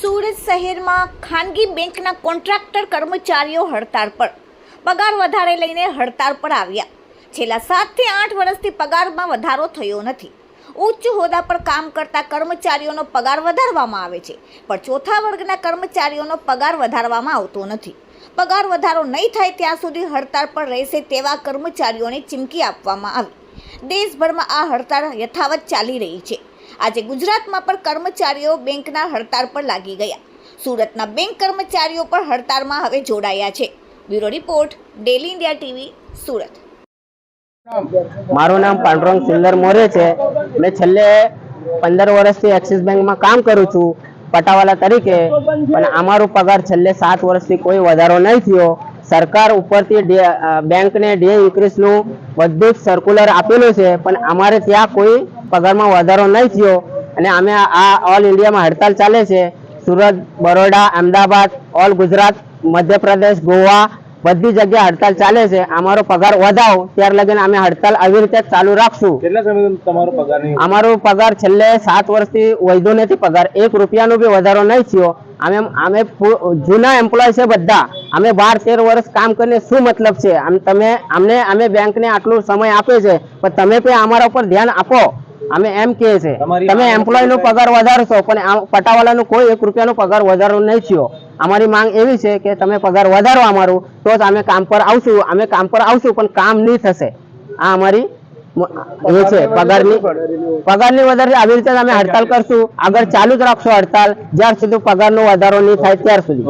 સુરત શહેરમાં ખાનગી બેંકના કોન્ટ્રાક્ટર કર્મચારીઓ હડતાળ પર પગાર વધારે લઈને હડતાળ પર આવ્યા। છેલ્લા 7 થી 8 વર્ષથી પગારમાં વધારો થયો નથી। ઉચ્ચ હોદ્દા પર કામ કરતા કર્મચારીઓનો પગાર વધારવામાં આવે છે, પણ ચોથા વર્ગના કર્મચારીઓનો પગાર વધારવામાં આવતો નથી। પગાર વધારો નહીં થાય ત્યાં સુધી હડતાળ પર રહેશે તેવા કર્મચારીઓને ચીમકી આપવામાં આવી। દેશભરમાં આ હડતાળ યથાવત ચાલી રહી છે। આજે ગુજરાતમાં પણ કર્મચારીઓ બેંકના હડતાળ પર લાગી ગયા। સુરતના બેંક કર્મચારીઓ પણ હડતાળમાં હવે જોડાયા છે। Bureau report, daily India TV, Surat. મારું નામ પાંડુરંગ સુંદર મોરે છે। મેં છેલ્લે 15 વર્ષથી એક્સિસ બેંકમાં કામ કરું છું પટાવાલા તરીકે, પણ અમારો પગાર છેલ્લે 7 વર્ષથી કોઈ વધારો નહીં થયો। સરકાર ઉપરથી બેંકને ડીએ ઇન્ક્રીઝનું બધું જ સર્ક્યુલર આપેલું છે, પણ અમારે ત્યાં કોઈ પગારમાં વધારો નહીં થયો અને અમે આ ઓલ ઇન્ડિયામાં હડતાલ ચાલે છે। સુરત, બરોડા, અમદાવાદ, ઓલ ગુજરાત, મધ્યપ્રદેશ, ગોવા બધી જગ્યાએ હડતાલ ચાલે છે। અમારો પગાર વધાવો ત્યાર લગીને અમે હડતાલ આવી રીતે ચાલુ રાખશું। કેટલા સમયથી તમારો પગાર નહીં? અમારો પગાર છેલ્લે 7 વર્ષથી વધ્યો નથી। પગાર 1 રૂપિયાનો બી વધારો નહીં થયો। અમે જૂના એમ્પ્લોય છે બધા। અમે 12-13 વર્ષ કામ કરીને શું મતલબ છે? અમે બેંકને આટલો સમય આપે છે, પણ તમે પણ અમારા ઉપર ધ્યાન આપો। અમે એમ કહે છે તમે એમ્પ્લોયનો પગાર વધારશો, પણ પટાવાલાનો કોઈ 1 રૂપિયાનો પગાર વધારો નહીં થયો। અમારી માંગ એવી છે કે તમે પગાર વધારો અમારું, તો જ અમે કામ પર આવશું। અમે કામ પર આવશું પણ કામ નહીં થશે। આ અમારી એ છે પગારની વધારે આવી રીતે અમે હડતાલ કરશું। આગળ ચાલુ જ રાખશો હડતાલ જ્યાર સુધી પગારનો વધારો નહીં થાય ત્યાર સુધી।